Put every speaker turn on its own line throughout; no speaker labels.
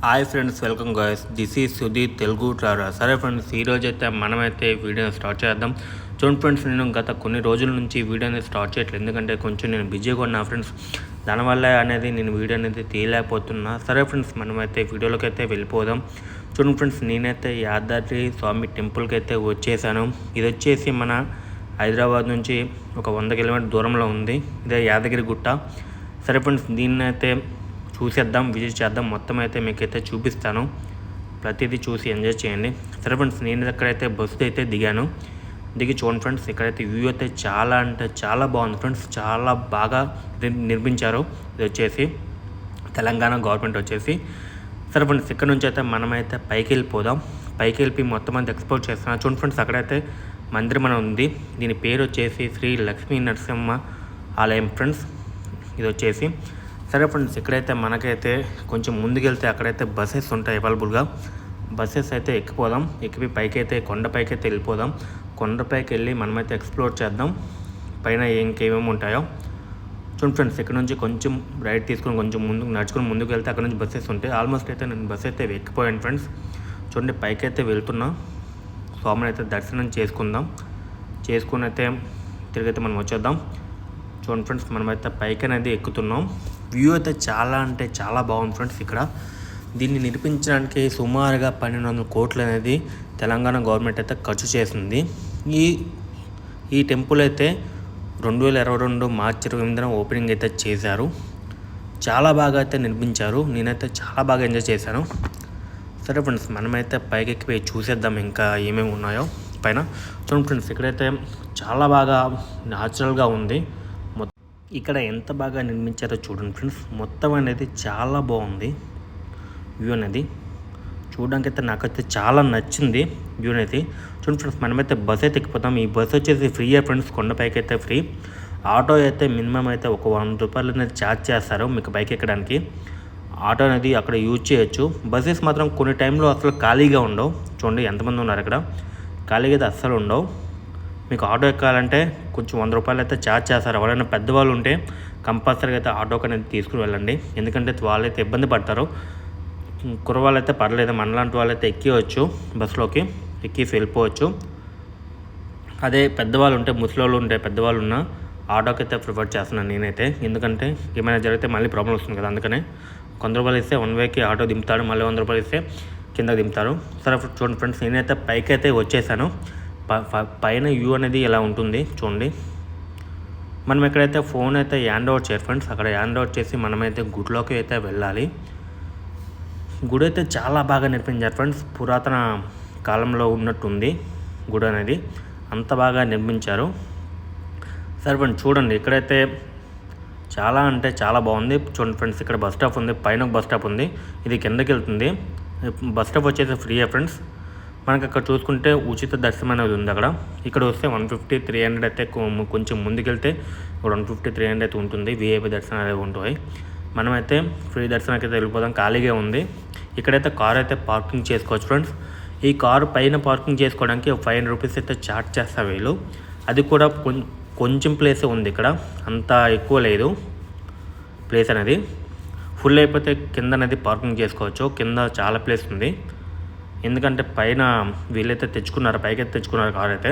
Hi friends, welcome guys. This is Sudheer, Telugu traveller. సరే friends, ఈరోజు అయితే మనమైతే వీడియోని స్టార్ట్ చేద్దాం. చూడండి ఫ్రెండ్స్, నేను గత కొన్ని రోజుల నుంచి వీడియోని స్టార్ట్ చేయట్లేదు, ఎందుకంటే కొంచెం నేను బిజీగా ఉన్నా ఫ్రెండ్స్. దానివల్ల అనేది నేను వీడియో అనేది తీయలేకపోతున్నా. సరే ఫ్రెండ్స్, మనమైతే వీడియోలోకి అయితే వెళ్ళిపోదాం. చూడండి ఫ్రెండ్స్, నేనైతే యాదాద్రి స్వామి టెంపుల్కి అయితే వచ్చేసాను. ఇది వచ్చేసి మన హైదరాబాద్ నుంచి ఒక 100 కిలోమీటర్ దూరంలో ఉంది. ఇదే యాదగిరి గుట్ట. సరే ఫ్రెండ్స్, దీన్ని అయితే చూసేద్దాం, విజిట్ చేద్దాం. మొత్తం అయితే మీకైతే చూపిస్తాను, ప్రతిదీ చూసి ఎంజాయ్ చేయండి. సరే ఫ్రెండ్స్, నేను ఎక్కడైతే బస్సు అయితే దిగాను. దిగి చూడండి ఫ్రెండ్స్, ఇక్కడైతే వ్యూ అయితే చాలా అంటే చాలా బాగుంది ఫ్రెండ్స్. చాలా బాగా నిర్మించారు. ఇది వచ్చేసి తెలంగాణ గవర్నమెంట్ వచ్చేసి. సరే ఫ్రెండ్స్, ఇక్కడ నుంచి అయితే మనమైతే పైకి వెళ్ళిపోదాం. పైకి వెళ్ళి మొత్తం అంతా ఎక్స్ప్లోర్ చేస్తున్నాం. చూడండి ఫ్రెండ్స్, అక్కడైతే మందిరం అని ఉంది. దీని పేరు వచ్చేసి శ్రీ లక్ష్మీ నరసింహ ఆలయం ఫ్రెండ్స్. ఇది వచ్చేసి సరే ఫ్రెండ్స్, ఇక్కడైతే మనకైతే కొంచెం ముందుకెళ్తే అక్కడైతే బస్సెస్ ఉంటాయి అవైలబుల్గా. బస్సెస్ అయితే ఎక్కిపోదాం. ఎక్కి పైకి అయితే కొండపైకి అయితే వెళ్ళిపోదాం. కొండపైకి వెళ్ళి మనమైతే ఎక్స్ప్లోర్ చేద్దాం పైన ఇంకేమేమి ఉంటాయో. చూడండి ఫ్రెండ్స్, ఇక్కడ నుంచి కొంచెం రైట్ తీసుకొని కొంచెం నడుచుకొని ముందుకు వెళ్తే అక్కడ నుంచి బస్సెస్ ఉంటాయి. ఆల్మోస్ట్ అయితే నేను బస్సు అయితే ఎక్కిపోయాను ఫ్రెండ్స్. చూడండి, పైకి అయితే వెళ్తున్నా. స్వామిని అయితే దర్శనం చేసుకుని అయితే తిరిగైతే మనం వచ్చేద్దాం. చూడండి ఫ్రెండ్స్, మనమైతే పైకి అనేది ఎక్కుతున్నాం. వ్యూ అయితే చాలా అంటే చాలా బాగుంది ఫ్రెండ్స్. ఇక్కడ దీన్ని నిర్మించడానికి సుమారుగా 1200 కోట్లు అనేది తెలంగాణ గవర్నమెంట్ అయితే ఖర్చు చేసింది. ఈ టెంపుల్ అయితే 2022 మార్చి 28న ఓపెనింగ్ అయితే చేశారు. చాలా బాగా అయితే నిర్మించారు. నేనైతే చాలా బాగా ఎంజాయ్ చేశాను. సరే ఫ్రెండ్స్, మనమైతే పైకి ఎక్కిపోయి చూసేద్దాం ఇంకా ఏమేమి ఉన్నాయో పైన. చూడండి ఫ్రెండ్స్, ఇక్కడైతే చాలా బాగా న్యాచురల్గా ఉంది. ఇక్కడ ఎంత బాగా నిర్మించారో చూడండి ఫ్రెండ్స్. మొత్తం అనేది చాలా బాగుంది. వ్యూ అనేది చూడడానికి అయితే నాకైతే చాలా నచ్చింది వ్యూ అనేది. చూడండి ఫ్రెండ్స్, మనమైతే బస్ అయితే ఎక్కిపోతాం. ఈ బస్ వచ్చేసి ఫ్రీయే ఫ్రెండ్స్. కొండపైకి అయితే ఫ్రీ. ఆటో అయితే మినిమం అయితే ఒక 100 రూపాయలు అనేది ఛార్జ్ చేస్తారు మీకు పైకి ఎక్కడానికి. ఆటో అనేది అక్కడ యూజ్ చేయొచ్చు. బస్సెస్ మాత్రం కొన్ని టైంలో అసలు ఖాళీగా ఉండవు. చూడండి ఎంతమంది ఉన్నారు అక్కడ. ఖాళీగా అయితే అస్సలు ఉండవు. మీకు ఆటో ఎక్కాలంటే కొంచెం 100 రూపాయలు అయితే ఛార్జ్ చేస్తారు. ఎవరైనా పెద్దవాళ్ళు ఉంటే కంపల్సరీగా అయితే ఆటోకి అనేది తీసుకుని వెళ్ళండి, ఎందుకంటే వాళ్ళైతే ఇబ్బంది పడతారు. కుర్రవాళ్ళు అయితే పర్లేదు, మనలాంటి వాళ్ళైతే ఎక్కివచ్చు, బస్సులోకి ఎక్కేసి వెళ్ళిపోవచ్చు. అదే పెద్దవాళ్ళు ఉంటే, ముసలివాళ్ళు ఉంటే, పెద్దవాళ్ళు ఉన్న ఆటోకి అయితే ప్రిఫర్ చేస్తున్నాను నేనైతే. ఎందుకంటే ఏమైనా జరిగితే మళ్ళీ ప్రాబ్లం వస్తుంది కదా, అందుకనే 100 రూపాయలు ఇస్తే 1 వేకి ఆటో దింపుతాడు, మళ్ళీ 100 రూపాయలు ఇస్తే కింద దింపుతారు. సరే చూడండి ఫ్రెండ్స్, నేనైతే పైకి అయితే వచ్చేసాను. పైన వ్యూ అనేది ఇలా ఉంటుంది చూడండి. మనం ఎక్కడైతే ఫోన్ అయితే హ్యాండ్ ఓవర్ చేయాలి ఫ్రెండ్స్. అక్కడ హ్యాండ్ ఓవర్ చేసి మనమైతే గుడిలోకి అయితే వెళ్ళాలి. గుడి అయితే చాలా బాగా నిర్మించారు ఫ్రెండ్స్. పురాతన కాలంలో ఉన్నట్టుంది గుడి అనేది, అంత బాగా నిర్మించారు. సరే ఫ్రెండ్స్, చూడండి ఇక్కడైతే చాలా అంటే చాలా బాగుంది. చూడండి ఫ్రెండ్స్, ఇక్కడ బస్ స్టాప్ ఉంది, పైన బస్ స్టాప్ ఉంది, ఇది కిందకి వెళ్తుంది. బస్ స్టాప్ వచ్చేసి ఫ్రీయే ఫ్రెండ్స్. మనకు అక్కడ చూసుకుంటే ఉచిత దర్శనం అనేది ఉంది అక్కడ. ఇక్కడ వస్తే 150, 300 అయితే కొంచెం ముందుకెళ్తే 150, 300 అయితే ఉంటుంది. విఐపి దర్శనం అనేది ఉంటుంది. మనమైతే ఫ్రీ దర్శనానికి అయితే వెళ్ళిపోదాం. ఖాళీగా ఉంది. ఇక్కడైతే కార్ అయితే పార్కింగ్ చేసుకోవచ్చు ఫ్రెండ్స్. ఈ కారు పైన పార్కింగ్ చేసుకోవడానికి 500 రూపీస్ అయితే ఛార్జ్ చేస్తారు వీళ్ళు. అది కూడా కొంచెం ప్లేసే ఉంది ఇక్కడ, అంత ఎక్కువ లేదు ప్లేస్ అనేది. ఫుల్ అయిపోతే కింద అనేది పార్కింగ్ చేసుకోవచ్చు. కింద చాలా ప్లేస్ ఉంది, ఎందుకంటే పైన వీళ్ళైతే తెచ్చుకున్నారు, పైకి అయితే తెచ్చుకున్నారు కార్ అయితే.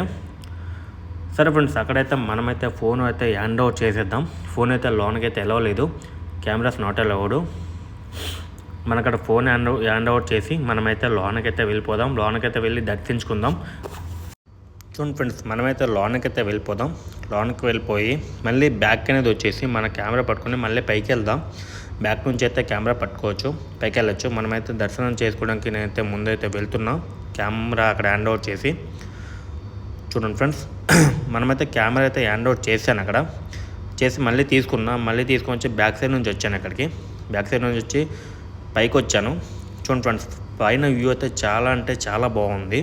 సరే ఫ్రెండ్స్, అక్కడైతే మనమైతే ఫోన్ అయితే హ్యాండ్ ఓవర్ చేసేద్దాం. ఫోన్ అయితే లోన్కి అయితే ఎలవ్ లేదు, కెమెరాస్ నాట్ అలౌడ్. మనక్కడ ఫోన్ హ్యాండ్ ఓవర్ చేసి మనమైతే లోన్కి అయితే వెళ్ళిపోదాం. లోన్కి అయితే వెళ్ళి దర్శించుకుందాం. చూడండి ఫ్రెండ్స్, మనమైతే లోన్కి అయితే వెళ్ళిపోదాం. లోన్కి వెళ్ళిపోయి మళ్ళీ బ్యాక్ అనేది వచ్చేసి మన కెమెరా పట్టుకొని మళ్ళీ పైకి వెళ్దాం. బ్యాక్ నుంచి అయితే కెమెరా పట్టుకోవచ్చు, పైకి వెళ్ళచ్చు. మనమైతే దర్శనం చేసుకోవడానికి నేనైతే ముందైతే వెళ్తున్నా, కెమెరా అక్కడ హ్యాండ్ ఓవర్ చేసి. చూడండి ఫ్రెండ్స్, మనమైతే కెమెరా అయితే హ్యాండ్ ఓవర్ చేశాను అక్కడ చేసి మళ్ళీ తీసుకొని వచ్చి బ్యాక్ సైడ్ నుంచి వచ్చాను. అక్కడికి బ్యాక్ సైడ్ నుంచి వచ్చి పైకి వచ్చాను. చూడండి ఫ్రెండ్స్, పైన వ్యూ అయితే చాలా అంటే చాలా బాగుంది.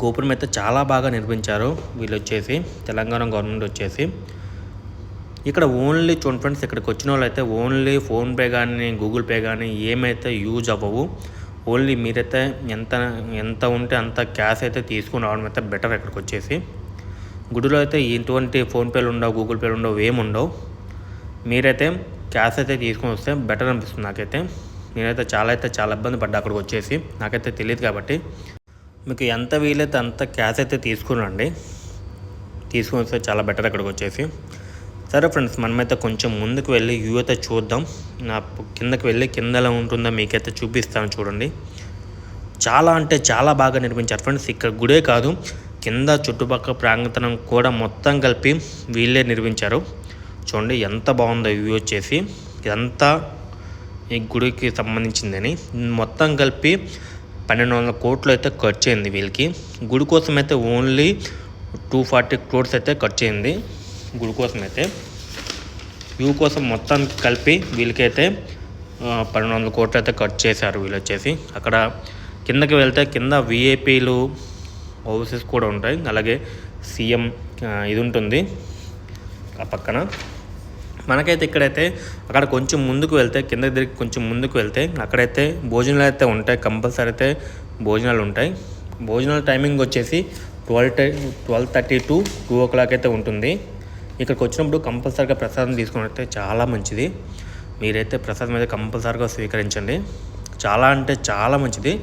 గోపురం అయితే చాలా బాగా నిర్మించారు వీళ్ళు వచ్చేసి, తెలంగాణ గవర్నమెంట్ వచ్చేసి. ఇక్కడ ఓన్లీ చూడండి ఫ్రెండ్స్, ఇక్కడికి వచ్చిన వాళ్ళు అయితే ఓన్లీ ఫోన్పే కానీ గూగుల్ పే కానీ ఏమైతే యూజ్ అవ్వవు. ఓన్లీ మీరైతే ఎంత ఉంటే అంత క్యాష్ అయితే తీసుకుని రావడం అయితే బెటర్. ఇక్కడికి వచ్చేసి గుడిలో అయితే ఎటువంటి ఫోన్పేలు ఉండవు, గూగుల్ పేలు ఉండవు, ఏముండవు. మీరైతే క్యాష్ అయితే తీసుకొని వస్తే బెటర్ అనిపిస్తుంది నాకైతే. నేనైతే చాలా ఇబ్బంది పడ్డా అక్కడికి వచ్చేసి, నాకైతే తెలియదు కాబట్టి. మీకు ఎంత వీలైతే అంత క్యాష్ అయితే తీసుకురండి, తీసుకొని వస్తే చాలా బెటర్ అక్కడికి వచ్చేసి. సరే ఫ్రెండ్స్, మనమైతే కొంచెం ముందుకు వెళ్ళి వ్యూ అయితే చూద్దాం. నా కిందకి వెళ్ళి కింద ఎలా ఉంటుందో మీకైతే చూపిస్తాను చూడండి. చాలా అంటే చాలా బాగా నిర్మించారు ఫ్రెండ్స్. ఇక్కడ గుడే కాదు, కింద చుట్టుపక్కల ప్రాంగణం కూడా మొత్తం కలిపి వీళ్ళే నిర్మించారు. చూడండి ఎంత బాగుందో వ్యూ వచ్చేసి. ఇదంతా ఈ గుడికి సంబంధించిందని మొత్తం కలిపి 1200 కోట్లు అయితే ఖర్చు అయింది వీళ్ళకి. గుడి కోసం అయితే ఓన్లీ 240 crores అయితే ఖర్చు అయింది గుడి కోసం అయితే. వ్యూ కోసం మొత్తం కలిపి వీళ్ళకైతే 1200 కోట్లు అయితే ఖర్చు చేశారు వీళ్ళు వచ్చేసి. అక్కడ కిందకి వెళ్తే కింద విఐపీలు హౌసెస్ కూడా ఉంటాయి, అలాగే సీఎం ఇది ఉంటుంది ఆ పక్కన. మనకైతే ఇక్కడైతే అక్కడ కొంచెం ముందుకు వెళ్తే, కింద దగ్గరికి కొంచెం ముందుకు వెళ్తే అక్కడైతే భోజనాలు అయితే ఉంటాయి, కంపల్సరీ అయితే భోజనాలు ఉంటాయి. భోజనాల టైమింగ్ వచ్చేసి 12:30 to 2 o'clock అయితే ఉంటుంది. ఇక్కడికి వచ్చినప్పుడు కంపల్సరీగా ప్రసాదం తీసుకుని అయితే చాలా మంచిది. మీరైతే ప్రసాదం అయితే కంపల్సరీగా స్వీకరించండి, చాలా అంటే చాలా మంచిది.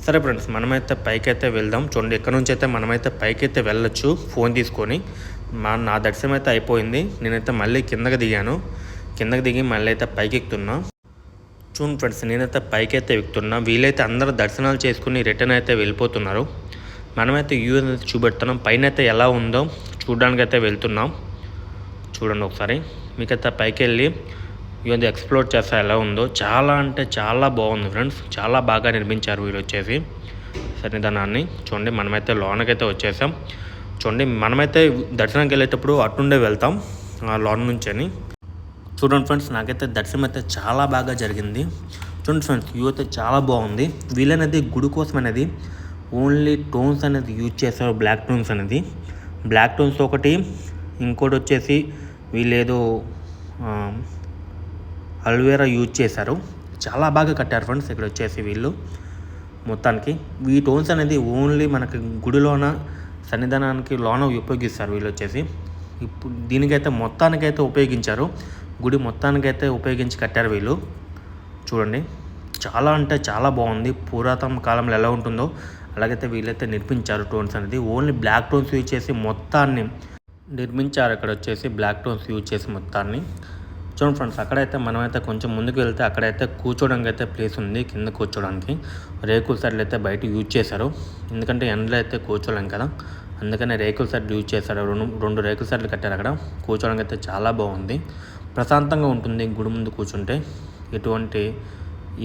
సరే ఫ్రెండ్స్, మనమైతే పైకి అయితే వెళ్దాం. చూడండి, ఇక్కడ నుంచి అయితే మనమైతే పైకి అయితే వెళ్ళొచ్చు ఫోన్ తీసుకొని. నా దర్శనం అయితే అయిపోయింది. నేనైతే మళ్ళీ కిందకి దిగాను. కిందకి దిగి మళ్ళీ అయితే పైకి ఎక్కుతున్నా. చూడండి ఫ్రెండ్స్, నేనైతే పైకి అయితే ఎక్కుతున్నా. వీలైతే అందరూ దర్శనాలు చేసుకుని రిటర్న్ అయితే వెళ్ళిపోతున్నారు. మనమైతే వ్యూ అయితే చూపెడుతున్నాం. పైన అయితే ఎలా ఉందో చూడడానికి అయితే వెళ్తున్నాం. చూడండి ఒకసారి, మీకైతే పైకి వెళ్ళి ఇవన్నీ ఎక్స్ప్లోర్ చేస్తా ఎలా ఉందో. చాలా అంటే చాలా బాగుంది ఫ్రెండ్స్, చాలా బాగా నిర్మించారు వీళ్ళు వచ్చేసి సన్నిధానాన్ని. చూడండి, మనమైతే లోనకైతే వచ్చేసాం. చూడండి, మనమైతే దర్శనానికి వెళ్ళేటప్పుడు అటుండే వెళ్తాం ఆ లోన్ నుంచి అని. చూడండి ఫ్రెండ్స్, నాకైతే దర్శనం అయితే చాలా బాగా జరిగింది. చూడండి ఫ్రెండ్స్, వ్యూ అయితే చాలా బాగుంది. వీళ్ళనేది గుడి కోసం అనేది ఓన్లీ టోన్స్ అనేది యూజ్ చేస్తారు, బ్లాక్ టోన్స్ అనేది. బ్లాక్ టోన్స్ ఒకటి, ఇంకోటి వచ్చేసి వీళ్ళేదో అల్వేరా యూజ్ చేశారు. చాలా బాగా కట్టారు ఫ్రెండ్స్ ఇక్కడ వచ్చేసి వీళ్ళు మొత్తానికి. ఈ టోన్స్ అనేది ఓన్లీ మనకి గుడిలోన సన్నిధానానికి లోన ఉపయోగిస్తారు వీళ్ళు వచ్చేసి. ఇప్పుడు దీనికైతే మొత్తానికైతే ఉపయోగించారు, గుడి మొత్తానికైతే ఉపయోగించి కట్టారు వీళ్ళు. చూడండి, చాలా అంటే చాలా బాగుంది. పురాతన కాలంలో ఎలా ఉంటుందో అలాగైతే వీళ్ళైతే నిర్మించారు టోన్స్ అనేది. ఓన్లీ బ్లాక్ టోన్స్ యూజ్ చేసి మొత్తాన్ని నిర్మించారు ఇక్కడ వచ్చేసి, బ్లాక్ టోన్స్ యూజ్ చేసి మొత్తాన్ని. చూడండి ఫ్రెండ్స్, అక్కడైతే మనమైతే కొంచెం ముందుకు వెళ్తే అక్కడైతే కూర్చోడానికి అయితే ప్లేస్ ఉంది, కింద కూర్చోడానికి. రేకుల సెట్లు అయితే బయట యూజ్ చేశారు, ఎందుకంటే ఎండలో అయితే కూర్చోలేం కదా, అందుకనే రేకుల సెట్లు యూజ్ చేశారు. రెండు రేకుల సెట్లు కట్టారు అక్కడ. కూర్చోడానికి అయితే చాలా బాగుంది, ప్రశాంతంగా ఉంటుంది గుడి ముందు కూర్చుంటే. ఎటువంటి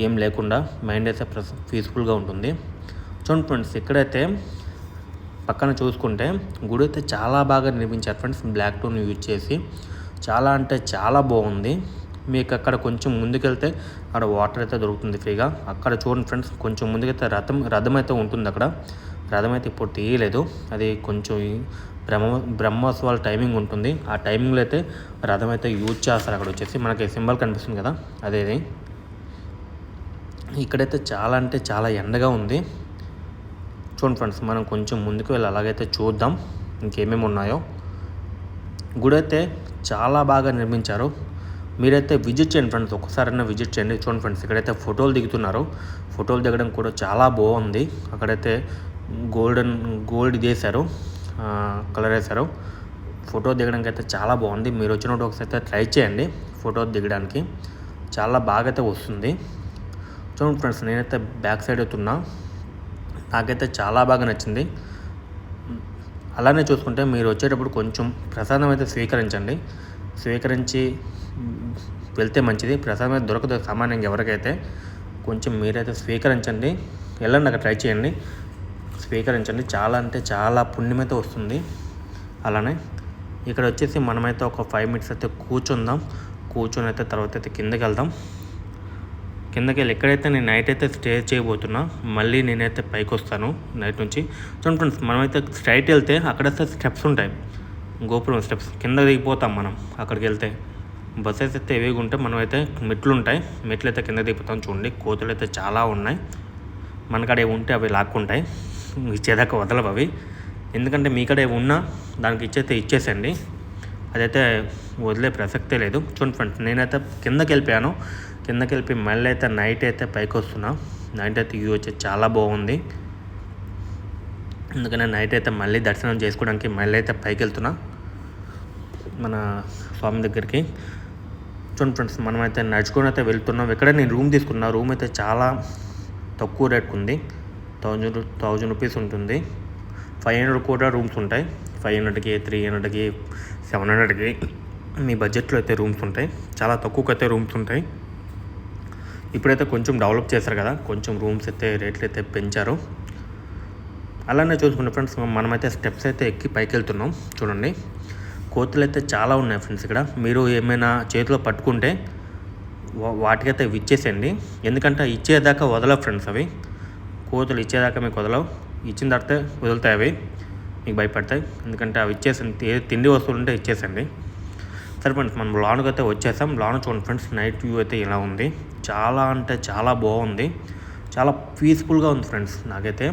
ఏం లేకుండా మైండ్ అయితే పీస్ఫుల్గా ఉంటుంది. చూడండి ఫ్రెండ్స్, ఇక్కడైతే పక్కన చూసుకుంటే గుడి అయితే చాలా బాగా నిర్మించారు ఫ్రెండ్స్, బ్లాక్ టోన్ యూజ్ చేసి. చాలా అంటే చాలా బాగుంది. మీకు అక్కడ కొంచెం ముందుకెళ్తే అక్కడ వాటర్ అయితే దొరుకుతుంది ఫ్రీగా. అక్కడ చూడండి ఫ్రెండ్స్, కొంచెం ముందుకైతే రథం అయితే ఉంటుంది అక్కడ. రథం అయితే ఇప్పుడు తీయలేదు, అది కొంచెం బ్రహ్మోత్సవాల టైమింగ్ ఉంటుంది. ఆ టైమింగ్లో అయితే రథం అయితే యూజ్ చేస్తారు అక్కడ వచ్చేసి. మనకి సింబల్ కనిపిస్తుంది కదా, అదేది. ఇక్కడైతే చాలా అంటే చాలా ఎండగా ఉంది. చూడండి ఫ్రెండ్స్, మనం కొంచెం ముందుకు వెళ్ళి అలాగైతే చూద్దాం ఇంకేమేమి ఉన్నాయో. గుడి అయితే చాలా బాగా నిర్మించారు. మీరైతే విజిట్ చేయండి ఫ్రెండ్స్, ఒక్కసారైనా విజిట్ చేయండి. చూడండి ఫ్రెండ్స్, ఇక్కడైతే ఫోటోలు దిగుతున్నారు. ఫోటోలు దిగడం కూడా చాలా బాగుంది. అక్కడైతే గోల్డ్ ఇది వేశారు, కలర్ వేశారు. ఫోటో దిగడానికి అయితే చాలా బాగుంది. మీరు వచ్చినప్పుడు ఒకసారి అయితే ట్రై చేయండి ఫోటో దిగడానికి, చాలా బాగా అయితే వస్తుంది. చూడండి ఫ్రెండ్స్, నేనైతే బ్యాక్ సైడ్ అవుతున్నా, నాకైతే చాలా బాగా నచ్చింది. అలానే చూసుకుంటే మీరు వచ్చేటప్పుడు కొంచెం ప్రసాదం అయితే స్వీకరించి వెళ్తే మంచిది. ప్రసాదం అయితే దొరకదు సామాన్యంగా ఎవరికైతే. కొంచెం మీరైతే స్వీకరించండి, వెళ్ళండి అక్కడ ట్రై చేయండి, స్వీకరించండి. చాలా అంటే చాలా పుణ్యం అయితే వస్తుంది. అలానే ఇక్కడ వచ్చేసి మనమైతే ఒక 5 minutes అయితే కూర్చొని అయితే తర్వాత అయితే కిందకి వెళ్దాం. కిందకి వెళ్ళి ఎక్కడైతే నేను నైట్ అయితే స్టే చేయబోతున్నా, మళ్ళీ నేనైతే పైకి వస్తాను నైట్ నుంచి. చూడండి ఫ్రెండ్స్, మనమైతే స్ట్రైట్ వెళ్తే అక్కడైతే స్టెప్స్ ఉంటాయి, గోపురం స్టెప్స్. కింద దిగిపోతాం మనం అక్కడికి వెళ్తే. బస్సెస్ అయితే ఏవేగా ఉంటాయి, మనమైతే మెట్లు ఉంటాయి, మెట్లు అయితే కింద దిగిపోతాం. చూడండి, కోతులు అయితే చాలా ఉన్నాయి. మనకాడ ఏవి ఉంటే అవి లాక్కుంటాయి, ఇచ్చేదాకా వదలవు అవి. ఎందుకంటే మీకడే ఉన్నా దానికి ఇచ్చేసేయండి, అదైతే వదిలే ప్రసక్తే లేదు. చూడండి ఫ్రెండ్స్, నేనైతే కిందకి వెళ్ళి మళ్ళీ అయితే నైట్ అయితే పైకి వస్తున్నా. నైట్ అయితే వ్యూ వచ్చి చాలా బాగుంది. అందుకనే నైట్ అయితే మళ్ళీ దర్శనం చేసుకోవడానికి మళ్ళీ అయితే పైకి వెళ్తున్నా మన స్వామి దగ్గరికి. చూడండి ఫ్రెండ్స్, మనమైతే నడుచుకొని అయితే వెళ్తున్నాం. ఇక్కడ నేను రూమ్ తీసుకున్నా. రూమ్ అయితే చాలా తక్కువ రేట్కి ఉంది. 1000 రూపీస్ ఉంటుంది. 500 కూడా రూమ్స్ ఉంటాయి. 500కి, 300కి, 700కి మీ బడ్జెట్లో అయితే రూమ్స్ ఉంటాయి. చాలా తక్కువకి అయితే రూమ్స్ ఉంటాయి. ఇప్పుడైతే కొంచెం డెవలప్ చేశారు కదా, కొంచెం రూమ్స్ అయితే రేట్లు అయితే పెంచారు. అలానే చూసుకుంటే ఫ్రెండ్స్, మనమైతే స్టెప్స్ అయితే ఎక్కి పైకి వెళ్తున్నాం. చూడండి, కోతులు అయితే చాలా ఉన్నాయి ఫ్రెండ్స్ ఇక్కడ. మీరు ఏమైనా చేతిలో పట్టుకుంటే వాటికైతే ఇచ్చేసేయండి. ఎందుకంటే ఇచ్చేదాకా వదలవు ఫ్రెండ్స్. అవి కోతులు ఇచ్చేదాకా మీకు వదలవు. ఇచ్చిన తర్వాత వదులుతాయి. అవి మీకు భయపడతాయి. ఎందుకంటే అవి తిండి వస్తువులు ఉంటే ఇచ్చేసండి. సరే ఫ్రెండ్స్, మనం లోనకి అయితే వచ్చేసాం. లోన చూడండి ఫ్రెండ్స్, నైట్ వ్యూ అయితే ఇలా ఉంది. చాలా అంటే చాలా బాగుంది. చాలా పీస్ఫుల్గా ఉంది ఫ్రెండ్స్. నాకైతే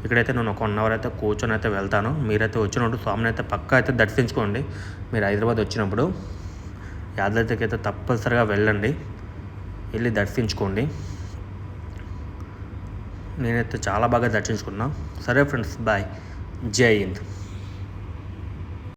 ఇక్కడైతే నేను ఒక 1 అవర్ అయితే కూర్చొని అయితే వెళ్తాను. మీరైతే వచ్చినప్పుడు స్వామిని అయితే పక్కా అయితే దర్శించుకోండి. మీరు హైదరాబాద్ వచ్చినప్పుడు యాదాద్రికి అయితే తప్పనిసరిగా వెళ్ళి దర్శించుకోండి. నేనైతే చాలా బాగా దర్శించుకున్నా. సరే ఫ్రెండ్స్, బాయ్. జై హింద్.